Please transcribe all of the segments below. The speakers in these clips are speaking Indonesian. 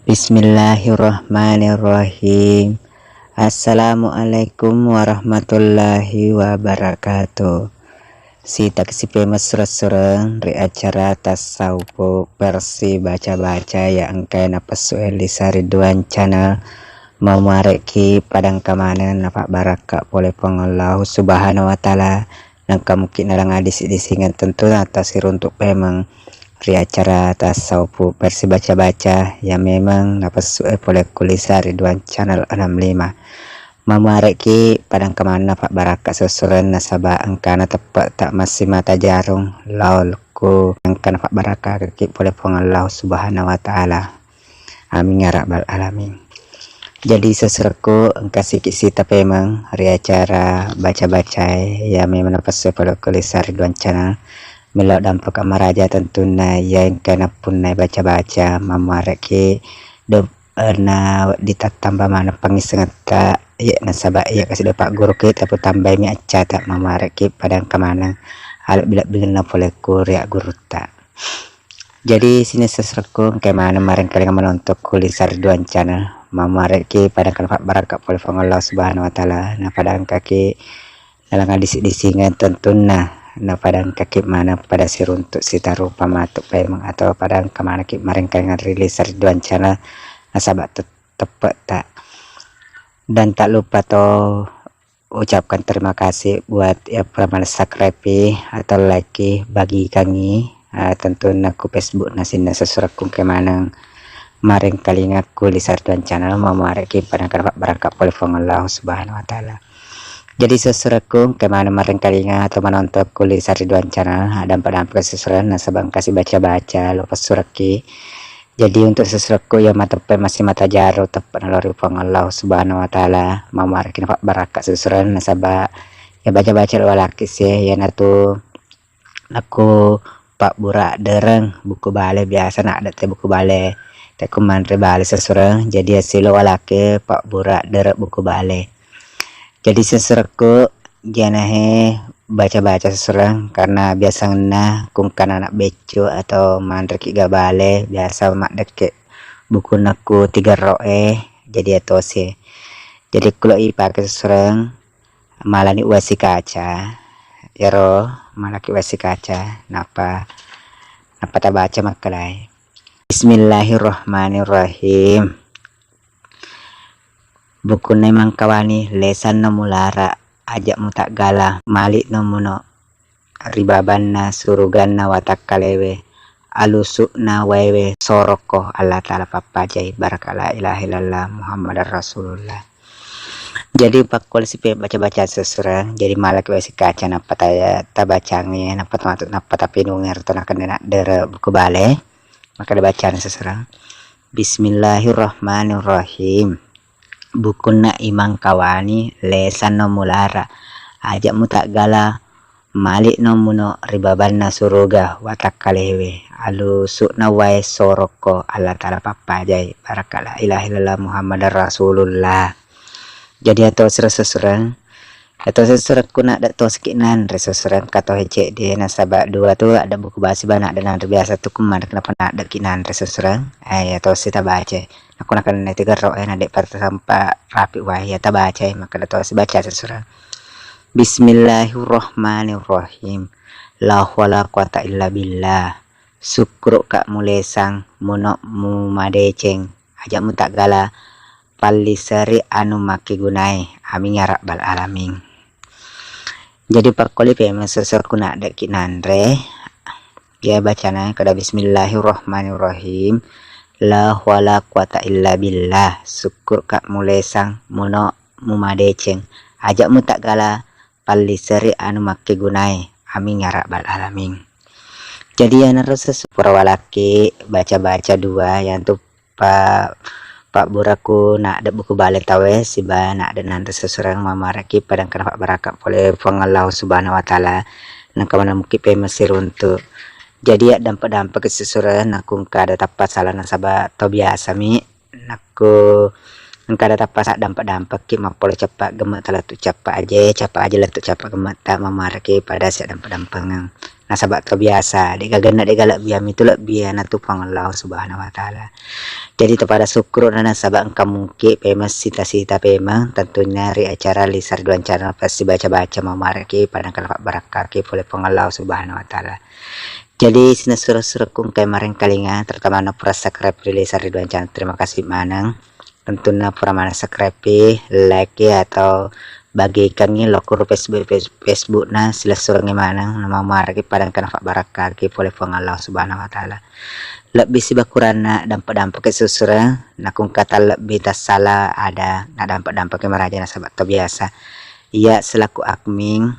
Bismillahirrahmanirrahim. Assalamualaikum warahmatullahi wabarakatuh. Si taksi pemas surang ri acara tasawuf versi baca-baca yang angkai napas Elisa Ridwan channel memareki padang kamanan nafak baraka boleh pengallahu subhanahu wa ta'ala nangka mungkin narang disingan tentu atas untuk memang ri acara tasawuf versi baca-baca yang memang napas boleh kulisa Ridwan channel 65 memareki padang kemana Pak Baraka susuran nasabah angkana tepat tak masih mata jarung laulku angkana Pak Baraka kaki boleh pengallahu subhanahu wa ta'ala amin ya rabbal alamin. Jadi seserku kasih kisi tapi memang hari acara baca-baca ya memang napas boleh kulisa Ridwan channel melok dampak kamaraja tentunya yang kena pun baca-baca memareki na ditatambah mana pangisengata ya nasabah ya kasih dapat guru kita tapi tambah mi aca tak memareki padang kemana hal bila bila boleh kuria guru tak. Jadi sini seserku kemana kemarin kalian menonton kuliah Ridwan channel memareki padang Pak Baraka boleh Allah subhanahu wa ta'ala nah padang kaki dalam disingan tentunya nah padang kaki mana pada siruntuk sitarupa matuk memang atau padang kemana kemarin kalian rilis Ridwan channel nasabah tepat tak dan tak lupa toh ucapkan terima kasih buat ya pernah subscribe atau like bagi kami tentu aku Facebook nasinda sesuatu kemana kemarin kalian aku di Ridwan channel mau mareki pada Pak Baraka boleh Allah subhanahu wa ta'ala. Jadi sesuatu kemana kemarin kalian atau menonton kuliah Ridwan channel ada pada sesuatu nasabah kasih baca-baca lupa suraki. Jadi untuk sesuatu yang mata masih mata jaro tepat nalori Allah subhanahu wa ta'ala mau mareki Pak Baraka sesuatu nasabah ya baca-baca laki sih ya natu aku Pak Burak dereng buku bale biasa nak ada buku bale tak kumandre bale sesuatu jadi hasil laki Pak Burak dereng buku bale. Jadi seserku janahe baca-baca seserang karena biasa ngena kungkan anak becu atau mandreki gabale biasa mak deket buku naku 3 roe jadi atau sih. Jadi kalau ipakai seserang malah ni wasi kaca ya roh malah ki wasi kaca napa tak baca makalai. Bismillahirrahmanirrahim. Buku memang kawani lesan namulara ajak mutak gala malik nomuno ribabanna suruganna watakalewe alusukna wewe soroko Allah ta'ala papajai barakala ilaha illallah Muhammadar Rasulullah. Jadi pak koalisi baca-baca sesurah jadi malak wesi kaca napa taya tabacangi napa matut napa tapi nunger to nak dere buku bale maka dibacaan sesurah. Bismillahirrahmanirrahim. Buku na imang kawani lesan no mulara ajak mutak gala malik no muno ribaban na suruga watak kalewe alu sukna wae soroko Allah ta'ala papajai barakala ilaha illallah Muhammadar Rasulullah. Jadi atau sesuran atau sesurat kuna ada to sekinan resusuran kata hece di nasabah dua tu ada buku bahasa banyak dan biasa tu kemana kenapa nak ada kinan resusuran atau kita baca aku nak kena 3 roh adik pada sampai rapi wahai ya baca maka atau si baca sesuran. Bismillahirrahmanirrahim. La wala quwata illa billah. Syukur kak mulesang munok mumadeceng ajak mutak gala palisari anu maki gunai amin ya rabbal alamin. Jadi perkoli memang sesuatu nak ada kinandre ya bacana kada bismillahirrahmanirrahim. La wala quwata illa billah. Syukur kak mulesang muno mumadeceng ajak mutak gala palisari anu maki gunai amin ya rabbal alamin. Jadi yang harus sesuatu walaki baca-baca dua yang tuh Pak Buraku nak ada buku balik tawe si ba nak ada nanti seseorang memaraki padang Pak Baraka boleh pengalau subhanahu wa ta'ala nak mana mungkin mesir untuk jadi ya dampak seseorang aku kada tapat salah nasabah atau biasa mi aku kada tapat dampak ki mapole cepat gemet telah tu cepat aja lah tu cepat gemet tak memaraki pada si dampak nasabah atau biasa dega gana dega lak biam itu lak biana tu pengalau subhanahu wa ta'ala. Jadi kepada syukur nana sabang kamuki pemas sita-sita pemang tentunya ri acara lisar duan channel pasti baca-baca memarki pada kalak barakaki oleh pengalau subhanahu wa ta'ala. Jadi sini suruh-suruh kung kemarin kalinya terutama na pura subscribe di lisar duan channel, terima kasih manang tentunya pura mana subscribe like ya atau bagikannya lokur Facebook na sila surang manang nama marki pada kalak barakaki oleh pengalau subhanahu wa ta'ala. Lebih si bakurana dampak-dampak kesusura na kung kata lebih tas salah ada na dampak-dampak meraja na sahabat to biasa iya selaku admin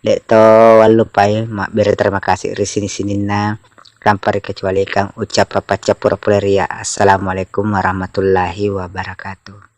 to walupai mak beri terima kasih sini na tanpa dikecualikan ucap papaca pura-pura ria. Assalamualaikum warahmatullahi wabarakatuh.